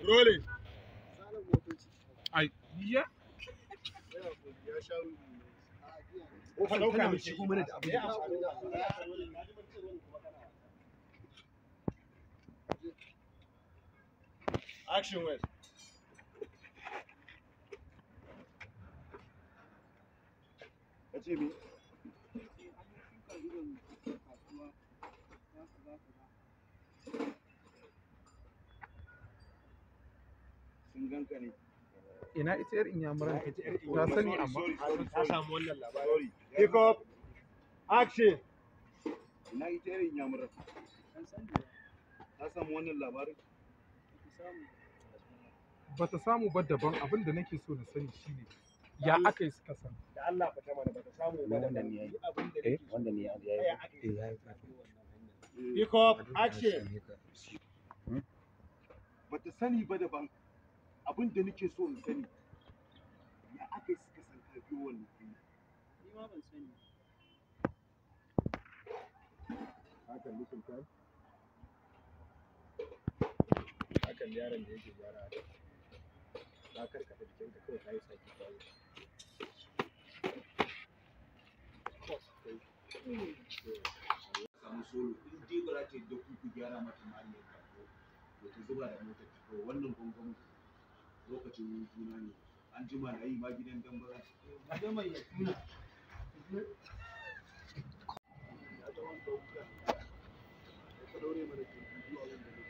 Rolling. Ai, ya? Ka dauka ne shigo mana da abu. Action word. Kace me? Sun ganka ne. Ina ita yar inyamuran ta sani amma Ta samu wannan labari. Pick up. Action. Ina ita yar inyamuran. Ta samu wannan labarin. bata samu ba daban abin da nake so na sani shine ya aka yi suka san. Da Allah ba ta mana bata samu ba da ni yayi. Wanda ne ya yi. Pick up. Action. Bata sani ba daban abin da nake so in sani ya aka yi suka san karfi wannan hanya. Ni ma ban sani. Haka nufin kai? Hakan yaron da yake gyara na karkata jikinka kawai ka yi saki kawai. Samu solo in dai ba za ta yi da ku gyara mata mahallin ta ko ta zuba da motar ta kawai wannan gungun lokacin juna ne an jima na yi ma gidan dan bara a da mai tuna ya ta wanda wuka ka daure mana ke zuwa wanda ne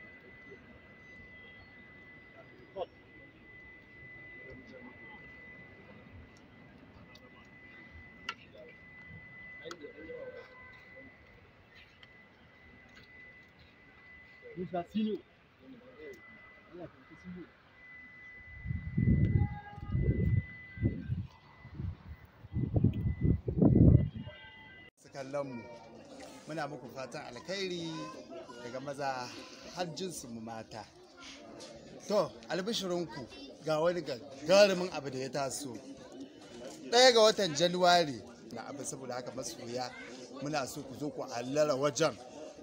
Musa Sino. Allah ka Sino. kallon mu muna muku fatan alkhairi daga maza har jinsu mu mata. To albishirinku ga wani gagarumin abu da ya taso 1 ga watan Januwari na abu, saboda haka masoya muna so ku zo ku hallara wajen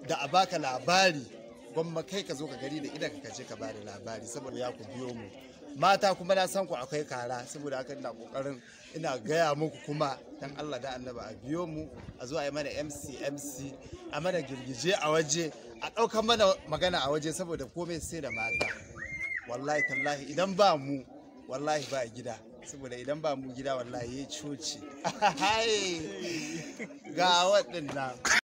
da a baka labari gwamma kai ka zo ka gari da idan ka je ka bada labari, saboda ya ku biyo mu mata kuma na san ku akwai kara, saboda haka ina kokarin ina gaya muku kuma dan Allah da Annabi a biyo mu a zo a yi mana MC a mana girgije a waje a ɗaukar mana magana a waje, saboda komai sai da mata. Wallahi tallahi idan ba mu wallahi ba gida, saboda idan ba mu gida wallahi ya coci ga waɗannan